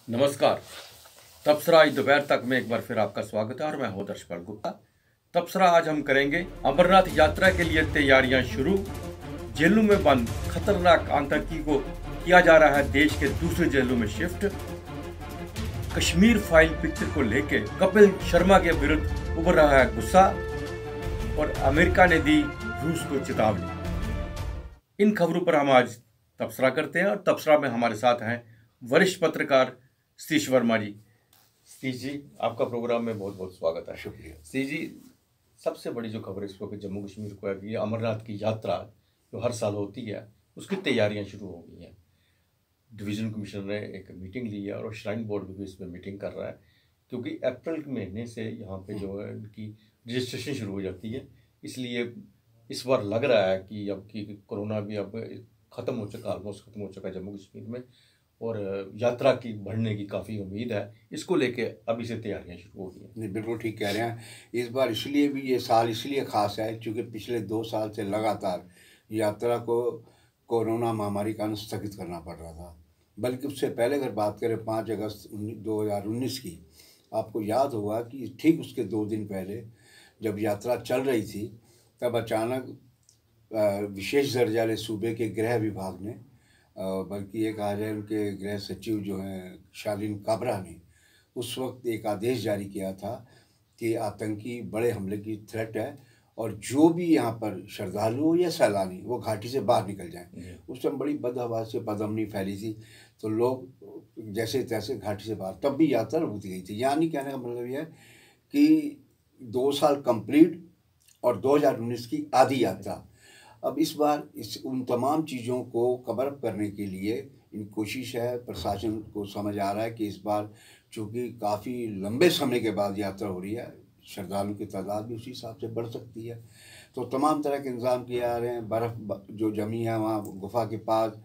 नमस्कार। तबसरा आज दोपहर तक में एक बार फिर आपका स्वागत है और मैं हूं दर्शपाल गुप्ता। तबसरा आज हम करेंगे अमरनाथ यात्रा के लिए तैयारियां शुरू, जेलों में बंद खतरनाक आतंकी को किया जा रहा है देश के दूसरे जेलों में शिफ्ट, कश्मीर फाइल पिक्चर को लेकर कपिल शर्मा के विरुद्ध उभर रहा है गुस्सा और अमेरिका ने दी रूस को चेतावनी। इन खबरों पर हम आज तबसरा करते हैं और तबसरा में हमारे साथ हैं वरिष्ठ पत्रकार सतीश वर्मा जी। सतीश जी, आपका प्रोग्राम में बहुत बहुत स्वागत है। शुक्रिया। सतीश जी, सबसे बड़ी जो खबर इस वक्त जम्मू कश्मीर को है कि अमरनाथ की यात्रा जो हर साल होती है उसकी तैयारियां शुरू हो गई हैं। डिवीज़न कमिश्नर ने एक मीटिंग ली है और श्राइन बोर्ड भी इसमें मीटिंग कर रहा है, क्योंकि अप्रैल के महीने से यहाँ पे जो है इनकी रजिस्ट्रेशन शुरू हो जाती है। इसलिए इस बार लग रहा है कि अब की कोरोना भी अब ख़त्म हो चुका, ऑलमोस्ट ख़त्म हो चुका है जम्मू कश्मीर में, और यात्रा की बढ़ने की काफ़ी उम्मीद है। इसको लेके अभी से तैयारियां शुरू हो गई हैं। नहीं, बिल्कुल ठीक कह रहे हैं। इस बार इसलिए भी ये साल इसलिए ख़ास है क्योंकि पिछले 2 साल से लगातार यात्रा को कोरोना महामारी का कारण स्थगित करना पड़ रहा था। बल्कि उससे पहले अगर बात करें 5 अगस्त 2019 की, आपको याद होगा कि ठीक उसके 2 दिन पहले जब यात्रा चल रही थी तब अचानक विशेष दर्जा वाले सूबे के गृह विभाग ने, बल्कि ये कहा जाए उनके गृह सचिव जो हैं शालीन काबरा ने उस वक्त एक आदेश जारी किया था कि आतंकी बड़े हमले की थ्रेट है और जो भी यहाँ पर श्रद्धालु हो या सैलानी वो घाटी से बाहर निकल जाएं। उस समय बड़ी बदहवास से बदअमनी फैली थी, तो लोग जैसे तैसे घाटी से बाहर, तब भी यात्रा रुक गई थी। यानी कहने का मतलब यह है कि 2 साल कंप्लीट और 2019 की आधी यात्रा। अब इस बार उन तमाम चीज़ों को कवर अप करने के लिए इन कोशिश है, प्रशासन को समझ आ रहा है कि इस बार चूँकि काफ़ी लंबे समय के बाद यात्रा हो रही है, श्रद्धालुओं की तादाद भी उसी हिसाब से बढ़ सकती है, तो तमाम तरह के इंतज़ाम किए जा रहे हैं। बर्फ़ जो जमी है वहाँ गुफा के पास,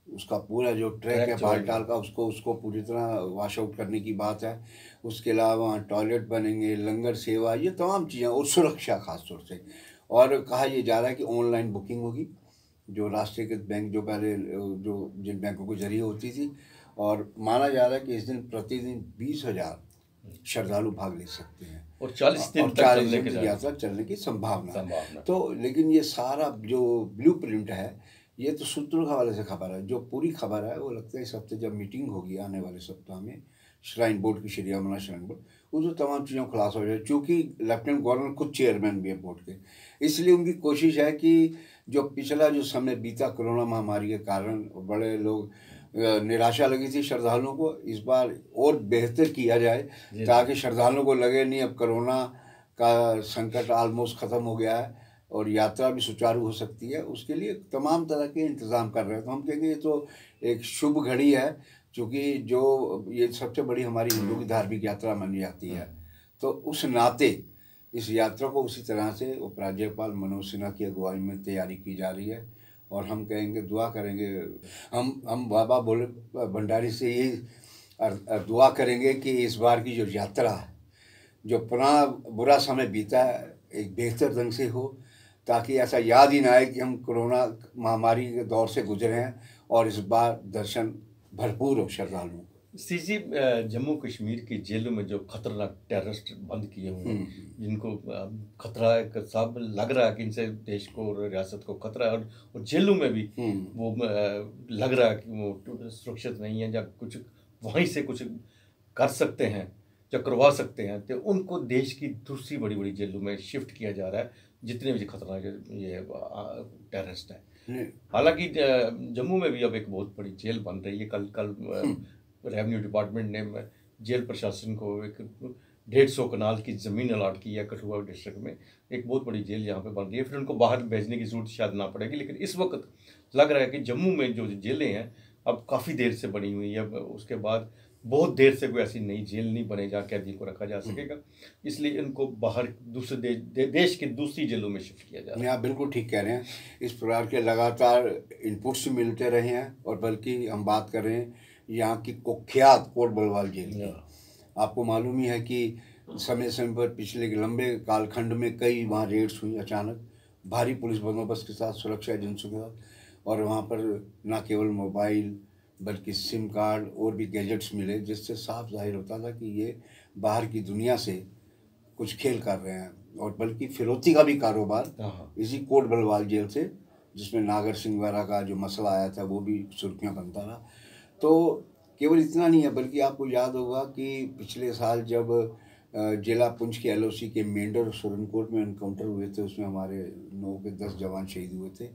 उसका पूरा जो ट्रैक है बालटाल का, उसको पूरी तरह वाश आउट करने की बात है। उसके अलावा वहाँ टॉयलेट बनेंगे, लंगर सेवा, ये तमाम चीज़ें, और सुरक्षा खास तौर से। और कहा यह जा रहा है कि ऑनलाइन बुकिंग होगी, जो राष्ट्रीयकृत बैंक जो पहले जो जिन बैंकों के जरिए होती थी, और माना जा रहा है कि इस दिन प्रतिदिन 20,000 श्रद्धालु भाग ले सकते हैं और 40 दिन तक यात्रा चलने की संभावना। तो लेकिन ये सारा जो ब्लूप्रिंट है, ये तो सूत्रों के हवाले से खबर है। जो पूरी खबर है वो लगता है इस हफ्ते जब मीटिंग होगी आने वाले सप्ताह में श्राइन बोर्ड की, श्री अमरनाथ श्राइन बोर्ड, उसमें तमाम चीज़ों खुलासा हो जाए। चूँकि लेफ्टिनेंट गवर्नर खुद चेयरमैन भी है बोर्ड के, इसलिए उनकी कोशिश है कि जो पिछला जो समय बीता कोरोना महामारी के कारण बड़े लोग निराशा लगी थी श्रद्धालुओं को, इस बार और बेहतर किया जाए ताकि श्रद्धालुओं को लगे नहीं अब कोरोना का संकट ऑलमोस्ट ख़त्म हो गया है और यात्रा भी सुचारू हो सकती है। उसके लिए तमाम तरह के इंतज़ाम कर रहे हैं। तो हम कहेंगे ये तो एक शुभ घड़ी है, क्योंकि जो ये सबसे बड़ी हमारी हिंदू की धार्मिक यात्रा मानी जाती है, तो उस नाते इस यात्रा को उसी तरह से उपराज्यपाल मनोज सिन्हा की अगुवाई में तैयारी की जा रही है। और हम कहेंगे, दुआ करेंगे, हम बाबा बोले भंडारी से ये दुआ करेंगे कि इस बार की जो यात्रा है, जो पुराना बुरा समय बीता है, एक बेहतर ढंग से हो, ताकि ऐसा याद ही ना आए कि हम कोरोना महामारी के दौर से गुजरे हैं, और इस बार दर्शन भरपूर हो श्रद्धालुओं। सी जी, जम्मू कश्मीर की जेलों में जो खतरनाक टेररिस्ट बंद किए हुए हैं, जिनको खतरा है, सब लग रहा है कि इनसे देश को और रियासत को खतरा है, और जेलों में भी वो लग रहा है कि वो सुरक्षित नहीं है, या कुछ वहीं से कुछ कर सकते हैं या करवा सकते हैं, तो उनको देश की दूसरी बड़ी बड़ी जेलों में शिफ्ट किया जा रहा है, जितने भी खतरनाक ये टेररिस्ट है। हालांकि जम्मू में भी अब एक बहुत बड़ी जेल बन रही है। कल रेवेन्यू डिपार्टमेंट ने जेल प्रशासन को एक 150 कनाल की ज़मीन अलाट की है कठुआ डिस्ट्रिक्ट में। एक बहुत बड़ी जेल यहाँ पे बन रही है, फिर उनको बाहर भेजने की जरूरत शायद ना पड़ेगी। लेकिन इस वक्त लग रहा है कि जम्मू में जो जेलें हैं अब काफ़ी देर से बनी हुई है, उसके बाद बहुत देर से कोई ऐसी नई जेल नहीं बने जहाँ कैदियों को रखा जा सकेगा, इसलिए इनको बाहर दूसरे देश के दूसरी जेलों में शिफ्ट किया जा रहा है। आप बिल्कुल ठीक कह रहे हैं। इस प्रकार के लगातार इनपुट्स मिलते रहे हैं, और बल्कि हम बात कर रहे हैं यहाँ की कुख्यात कोट बलवाल जेल की। आपको मालूम ही है कि समय समय पर पिछले लंबे कालखंड में कई वहाँ रेड्स हुई अचानक, भारी पुलिस बंदोबस्त के साथ, सुरक्षा एजेंसियों के साथ, और वहाँ पर न केवल मोबाइल, बल्कि सिम कार्ड और भी गैजेट्स मिले, जिससे साफ जाहिर होता था कि ये बाहर की दुनिया से कुछ खेल कर रहे हैं। और बल्कि फिरौती का भी कारोबार इसी कोट बलवाल जेल से, जिसमें नागर सिंह वगैरह का जो मसला आया था वो भी सुर्खियाँ बनता रहा। तो केवल इतना नहीं है, बल्कि आपको याद होगा कि पिछले साल जब जिला पुंछ के LOC के मेंढर सुरनकोट में एनकाउंटर हुए थे, उसमें हमारे 9 के 10 जवान शहीद हुए थे।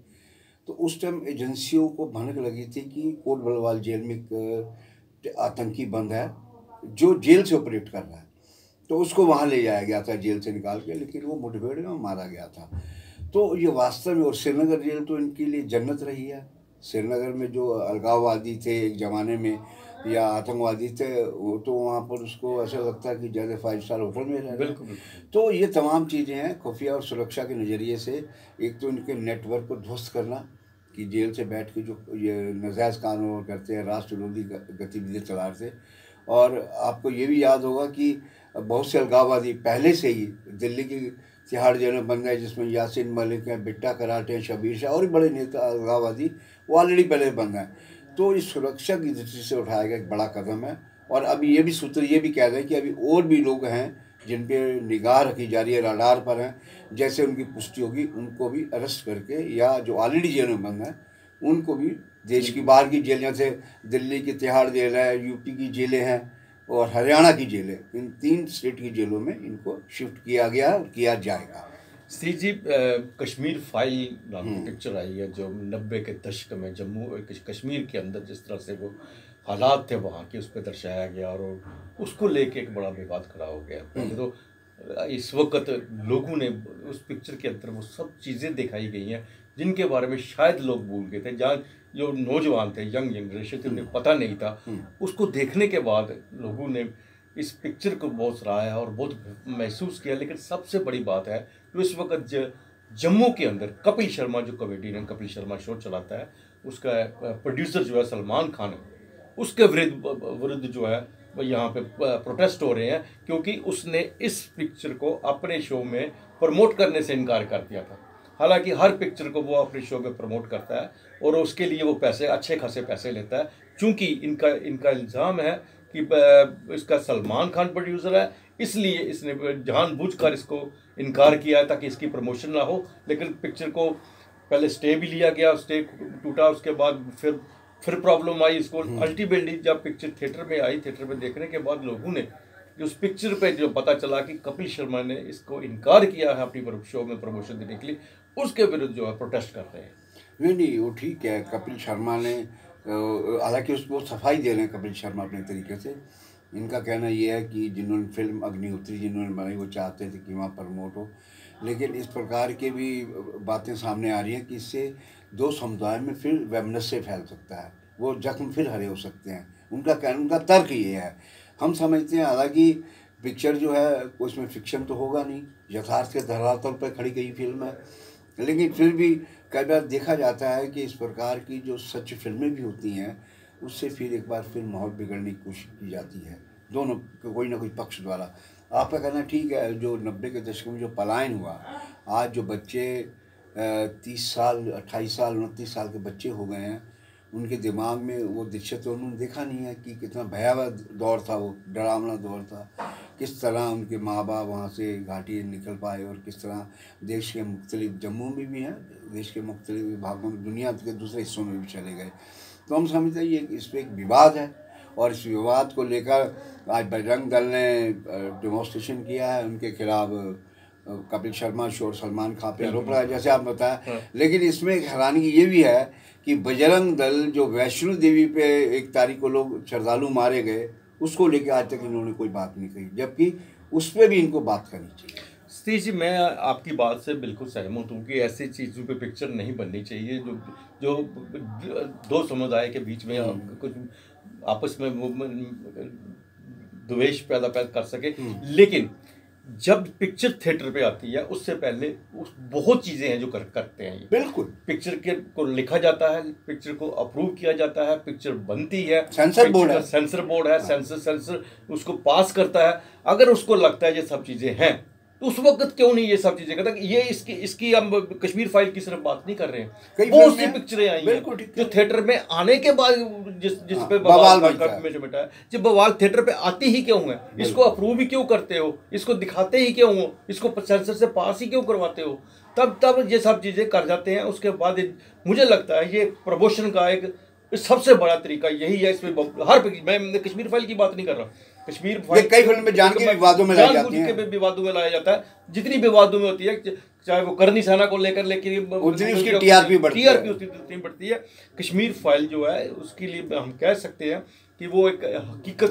तो उस टाइम एजेंसियों को भनक लगी थी कि कोट बलवाल जेल में एक आतंकी बंद है जो जेल से ऑपरेट कर रहा है, तो उसको वहाँ ले जाया गया था जेल से निकाल के, लेकिन वो मुठभेड़ में मारा गया था। तो ये वास्तव में, और श्रीनगर जेल तो इनके लिए जन्नत रही है। श्रीनगर में जो अलगाववादी थे एक ज़माने में या आतंकवादी थे, वो तो वहाँ पर उसको ऐसा लगता है कि जैसे 5 स्टार होटल में रह रहे हैं। तो ये तमाम चीज़ें हैं खुफिया और सुरक्षा के नज़रिए से। एक तो इनके नेटवर्क को ध्वस्त करना कि जेल से बैठ के जो ये नाजायज़ कानून करते हैं, राष्ट्र विरोधी गतिविधियाँ चलाते थे। और आपको ये भी याद होगा कि बहुत से अलगाववादी पहले से ही दिल्ली की तिहाड़ जेल में बंद है, जिसमें यासीन मलिक हैं, बिट्टा कराटे हैं, शबीर शाह और भी बड़े नेता अलगाववादी वो ऑलरेडी पहले बंद हैं। तो इस सुरक्षा की दृष्टि से उठाया गया एक बड़ा कदम है। और अभी ये भी सूत्र ये भी कह रहे हैं कि अभी और भी लोग हैं जिन पे निगाह रखी जा रही है, रडार पर हैं। जैसे उनकी पुष्टि होगी उनको भी अरेस्ट करके, या जो ऑलरेडी जेल में बंद हैं उनको भी देश की बाहर की जेल, जैसे दिल्ली की तिहाड़ जेल है, UP की जेलें हैं और हरियाणा की जेलें, इन 3 स्टेट की जेलों में इनको शिफ्ट किया गया और किया जाएगा। श्री जी, कश्मीर फाइल नाम की पिक्चर आई है जो 90 के दशक में जम्मू कश्मीर के अंदर जिस तरह से वो हालात थे वहाँ के, उस पर दर्शाया गया और उसको लेके एक बड़ा विवाद खड़ा हो गया। पहले तो इस वक्त लोगों ने उस पिक्चर के अंदर वो सब चीज़ें दिखाई गई हैं जिनके बारे में शायद लोग भूल गए थे, जहाँ जो नौजवान थे, यंग जनरेशन थे, उन्हें पता नहीं था। उसको देखने के बाद लोगों ने इस पिक्चर को बहुत सराहा और बहुत महसूस किया। लेकिन सबसे बड़ी बात है जो इस वक्त जम्मू के अंदर कपिल शर्मा, जो कॉमेडियन कपिल शर्मा शो चलाता है, उसका प्रोड्यूसर जो है सलमान खान है, उसके विरुद्ध जो है यहाँ पे प्रोटेस्ट हो रहे हैं, क्योंकि उसने इस पिक्चर को अपने शो में प्रमोट करने से इनकार कर दिया था। हालांकि हर पिक्चर को वो अपने शो में प्रमोट करता है और उसके लिए वो पैसे, अच्छे खासे पैसे लेता है। चूँकि इनका इल्ज़ाम है कि इसका सलमान खान प्रोड्यूसर है, इसलिए इसने जानबूझकर इसको इनकार किया है ताकि इसकी प्रमोशन ना हो। लेकिन पिक्चर को पहले स्टे भी लिया गया, स्टे टूटा, उसके बाद फिर प्रॉब्लम आई इसको। अल्टीमेटली जब पिक्चर थिएटर में आई, थिएटर में देखने के बाद लोगों ने उस पिक्चर पे जो पता चला कि कपिल शर्मा ने इसको इनकार किया है अपनी शो में प्रमोशन देने के लिए, उसके विरुद्ध जो है प्रोटेस्ट कर रहे हैं। नहीं, वो ठीक है। कपिल शर्मा ने, हालांकि उसको सफाई दे रहे हैं कपिल शर्मा अपने तरीके से। इनका कहना ये है कि जिन्होंने फिल्म अग्निहोत्री जिन्होंने बनाई वो चाहते थे कि वहाँ प्रमोट हो, लेकिन इस प्रकार के भी बातें सामने आ रही हैं कि इससे 2 समुदाय में फिर वैमनस्य फैल सकता है, वो जख्म फिर हरे हो सकते हैं। उनका तर्क ये है। हम समझते हैं हालांकि पिक्चर जो है उसमें फिक्शन तो होगा नहीं, यथार्थ के धरातल पर खड़ी गई फिल्म है, लेकिन फिर भी कई बार देखा जाता है कि इस प्रकार की जो सच फिल्में भी होती हैं उससे फिर एक बार फिर माहौल बिगड़ने की कोशिश की जाती है, दोनों कोई ना कोई पक्ष द्वारा। आपका कहना ठीक है। जो 90 के दशक में जो पलायन हुआ, आज जो बच्चे 30 साल 28 साल 29 साल के बच्चे हो गए हैं, उनके दिमाग में वो दृश्य तो उन्होंने देखा नहीं है कि कितना भयावह दौर था, वो डरावना दौर था। किस तरह उनके माँ बाप वहाँ से घाटी निकल पाए और किस तरह देश के मुख्तलिफ, जम्मू में भी हैं, देश के मुख्तलिफ भागों में, दुनिया के दूसरे हिस्सों में भी चले गए। तो हम समझते हैं ये इस पर एक विवाद है और इस विवाद को लेकर आज बजरंग दल ने डेमोन्स्ट्रेशन किया है उनके खिलाफ। कपिल शर्मा शो और सलमान खान पे आरोप लगाया, जैसे आप बताया। लेकिन इसमें एक हैरानी ये भी है कि बजरंग दल जो वैष्णो देवी पे 1 तारीख को लोग श्रद्धालु मारे गए, उसको लेकर आज तक इन्होंने कोई बात नहीं कही, जबकि उस पर भी इनको बात करनी चाहिए। सतीश जी, मैं आपकी बात से बिल्कुल सहमत हूँ कि ऐसी चीज़ों पे पिक्चर नहीं बननी चाहिए जो 2 समुदाय के बीच में कुछ आपस में द्वेष पैदा कर सके। लेकिन जब पिक्चर थिएटर पे आती है उससे पहले बहुत चीज़ें हैं जो करते हैं। बिल्कुल, पिक्चर को लिखा जाता है, पिक्चर को अप्रूव किया जाता है, पिक्चर बनती है, सेंसर बोर्ड है, सेंसर उसको पास करता है। अगर उसको लगता है ये सब चीज़ें हैं तो उस वक्त क्यों नहीं ये सब चीजें करता? ये इसकी इसकी हम कश्मीर फाइल की सिर्फ बात नहीं कर रहे हैं, कई बहुत सी फिल्में पिक्चरें आई हैं बिल्कुल ठीक जो है। थिएटर में आने के बाद जिस हाँ, पे बवाल बवाल मचता है। में जो मिटा है, जब बवाल थिएटर पे आती ही क्यों है? इसको अप्रूव ही क्यों करते हो? इसको दिखाते ही क्यों हो? इसको सेंसर से पास ही क्यों करवाते हो? तब ये सब चीजें कर जाते हैं। उसके बाद मुझे लगता है ये प्रमोशन का एक सबसे बड़ा तरीका यही है। इसमें मैं कश्मीर फाइल की बात नहीं कर रहा, कश्मीर ये फाइल कई फिल्म में जान के विवादों में लाई जाती जानबूझ के हैं। विवादों में लाया जाता है, जितनी विवादों में होती है, चाहे वो करनी सेना को लेकर, लेकिन उतनी उसकी टीआरपी बढ़ती है। उतनी बढ़ती है। कश्मीर फाइल जो है उसके लिए हम कह सकते हैं कि वो एक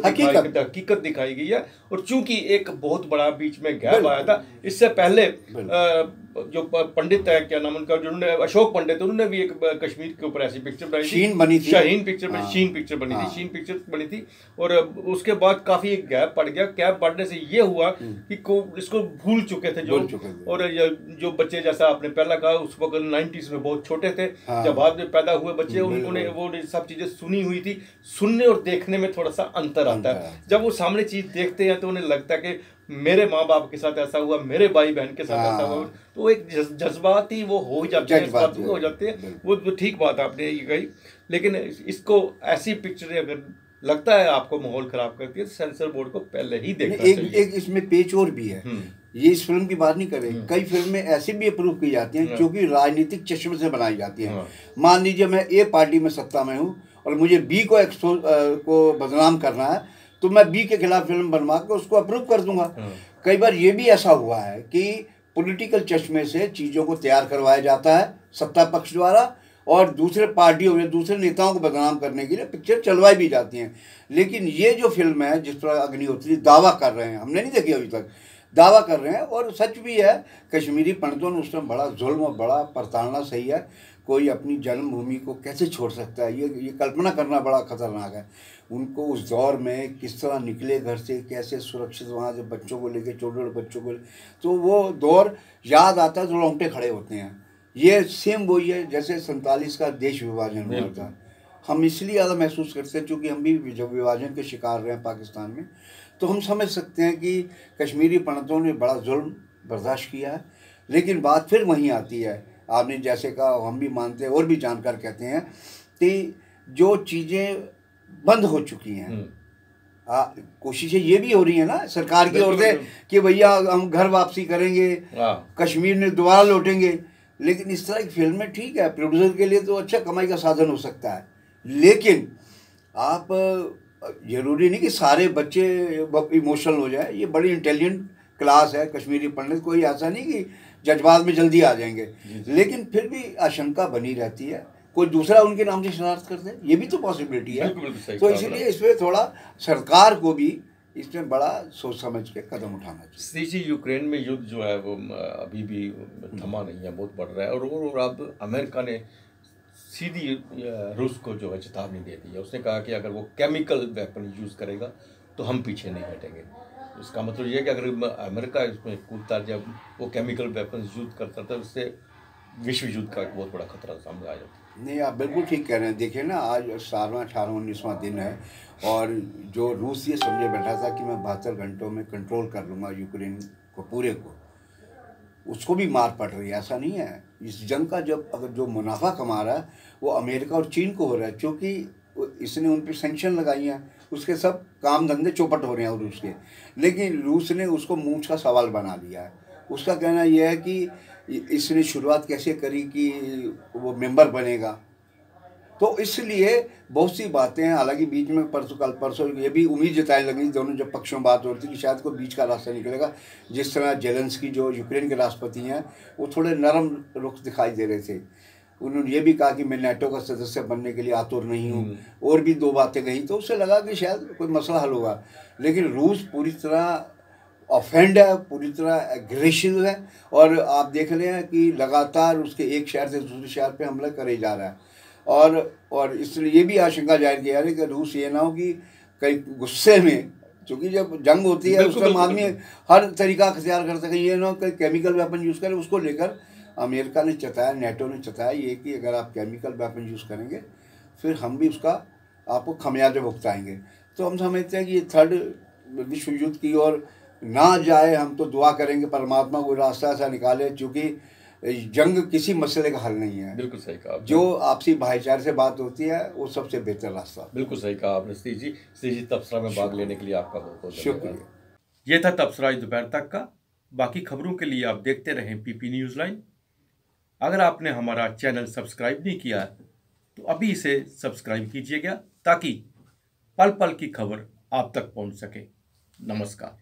हकीकत दिखाई गई है। और चूंकि एक बहुत बड़ा बीच में गैप आया था, इससे पहले जो पंडित है, क्या नाम उनका, जिन्होंने अशोक पंडित, उन्होंने भी एक कश्मीर के ऊपर ऐसी पिक्चर बनाई थी, शीन पिक्चर बनी थी। और उसके बाद काफी एक गैप पड़ गया। गैप पड़ने से ये हुआ कि इसको भूल चुके थे जो, और जो बच्चे, जैसा आपने पहला कहा, उस वक्त 90s में बहुत छोटे थे, जब बाद में पैदा हुए बच्चे, उन्होंने वो सब चीजें सुनी हुई थी। सुनने और देखने में थोड़ा सा अंतर आता है। जब वो सामने चीज देखते हैं तो उन्हें लगता है कि मेरे माँ बाप के साथ ऐसा हुआ, मेरे भाई बहन के साथ ऐसा हुआ, तो एक जज्बाती वो हो जाते हैं, वो ठीक बात आपने ये कही। लेकिन इसको ऐसी पिक्चरें अगर लगता है आपको माहौल खराब करती है, सेंसर बोर्ड को पहले ही देखना चाहिए। एक इसमें पेच और भी है, ये इस फिल्म की बात नहीं कर रहे, कई फिल्में ऐसी भी अप्रूव की जाती हैं जो कि राजनीतिक चश्मे से बनाई जाती हैं। मान लीजिए मैं ए पार्टी में सत्ता में हूँ और मुझे बी को बदनाम करना है, तो मैं बी के खिलाफ फिल्म बनवा के उसको अप्रूव कर दूंगा। कई बार ये भी ऐसा हुआ है कि पॉलिटिकल चश्मे से चीज़ों को तैयार करवाया जाता है सत्ता पक्ष द्वारा, और दूसरे पार्टियों या दूसरे नेताओं को बदनाम करने के लिए पिक्चर चलवाई भी जाती हैं। लेकिन ये जो फिल्म है जिस पर अग्निहोत्री दावा कर रहे हैं, हमने नहीं देखी अभी तक, दावा कर रहे हैं और सच भी है, कश्मीरी पंडितों ने उसमें बड़ा जुल्म और बड़ा प्रताड़ना सही है। कोई अपनी जन्मभूमि को कैसे छोड़ सकता है, ये कल्पना करना बड़ा खतरनाक है। उनको उस दौर में किस तरह निकले घर से, कैसे सुरक्षित वहाँ से बच्चों को लेके, छोटे छोटे बच्चों को, तो वो दौर याद आता है तो रोंगटे खड़े होते हैं। ये सेम वही है जैसे 47 का देश विभाजन हुआ था। हम इसलिए ज़्यादा महसूस करते हैं क्योंकि हम भी जब विभाजन के शिकार रहे हैं पाकिस्तान में, तो हम समझ सकते हैं कि कश्मीरी पंडितों ने बड़ा जुल्म बर्दाश्त किया है। लेकिन बात फिर वहीं आती है, आपने जैसे कहा, हम भी मानते हैं और भी जानकार कहते हैं कि जो चीज़ें बंद हो चुकी हैं, कोशिशें ये भी हो रही है ना सरकार की ओर से कि भैया हम घर वापसी करेंगे, कश्मीर में दोबारा लौटेंगे। लेकिन इस तरह की फिल्में ठीक है, प्रोड्यूसर के लिए तो अच्छा कमाई का साधन हो सकता है, लेकिन आप जरूरी नहीं कि सारे बच्चे इमोशनल हो जाए। ये बड़ी इंटेलिजेंट क्लास है कश्मीरी पंडित, कोई ऐसा नहीं कि जज्बात में जल्दी आ जाएंगे, लेकिन फिर भी आशंका बनी रहती है कोई दूसरा उनके नाम से शरारत कर दे, ये भी तो पॉसिबिलिटी है। तो इसलिए इसमें थोड़ा सरकार को भी इसमें बड़ा सोच समझ के कदम उठाना चाहिए। जी, यूक्रेन में युद्ध जो है वो अभी भी थमा नहीं है, बहुत बढ़ रहा है। और अब अमेरिका ने सीधी रूस को जो है चेतावनी दे दी है। उसने कहा कि अगर वो केमिकल वेपन यूज़ करेगा तो हम पीछे नहीं हटेंगे। इसका मतलब ये है कि अगर अमेरिका इसमें कूदता, जब वो केमिकल वेपन यूज़ करता था, उससे विश्व युद्ध का एक बहुत बड़ा खतरा सामने आ जाता है। नहीं, आप बिल्कुल ठीक कह रहे हैं। देखिए ना, आज 17वां 18वां 19वां दिन है और जो रूस ये समझे बैठा था कि मैं 72 घंटों में कंट्रोल कर लूँगा यूक्रेन को पूरे को, उसको भी मार पड़ रही है। ऐसा नहीं है, इस जंग का जब अगर जो मुनाफा कमा रहा है वो अमेरिका और चीन को हो रहा है, क्योंकि इसने उन पर सेंक्शन लगाई हैं, उसके सब काम धंधे चौपट हो रहे हैं रूस के। लेकिन रूस ने उसको मूंछ का सवाल बना लिया है। उसका कहना यह है कि इसने शुरुआत कैसे करी कि वो मेंबर बनेगा, तो इसलिए बहुत सी बातें, हालांकि बीच में परसों ये भी उम्मीद जताई लगी दोनों जब पक्षों में बात हो रही थी कि शायद कोई बीच का रास्ता निकलेगा। जिस तरह जेलेंस्की जो यूक्रेन के राष्ट्रपति हैं वो थोड़े नरम रुख दिखाई दे रहे थे। उन्होंने ये भी कहा कि मैं नेटो का सदस्य बनने के लिए आतुर नहीं हूँ, और भी दो बातें कही, तो उससे लगा कि शायद कोई मसला हल होगा। लेकिन रूस पूरी तरह ऑफेंड है, पूरी तरह एग्रेसिव है, और आप देख रहे हैं कि लगातार उसके एक शहर से दूसरे शहर पे हमला करे जा रहा है। और इसलिए ये भी आशंका जाहिर किया है कि रूस ये ना हो कि कई गुस्से में, क्योंकि जब जंग होती है उस टाइम आदमी हर तरीका अख्तियार कर सके, ये ना हो कि केमिकल वेपन यूज़ करे। उसको लेकर अमेरिका ने चताया, नेटो ने चताया ये कि अगर आप केमिकल वेपन यूज़ करेंगे फिर हम भी उसका आपको खमियाजे भुगताएंगे। तो हम समझते हैं कि ये थर्ड विश्व युद्ध की ओर ना जाए। हम तो दुआ करेंगे परमात्मा को रास्ता ऐसा निकाले, क्योंकि जंग किसी मसले का हल नहीं है। बिल्कुल सही कहा आपने। जो आपसी भाईचारे से बात होती है वो सबसे बेहतर रास्ता। बिल्कुल सही कहा आपने सतीश जी। सतीश जी, तबसरा में भाग लेने के लिए आपका बहुत बहुत धन्यवाद। शुक्रिया। ये था तबसरा आज दोपहर तक का। बाकी खबरों के लिए आप देखते रहें पीपी न्यूज़ लाइन। अगर आपने हमारा चैनल सब्सक्राइब नहीं किया तो अभी इसे सब्सक्राइब कीजिएगा, ताकि पल पल की खबर आप तक पहुंच सके। नमस्कार।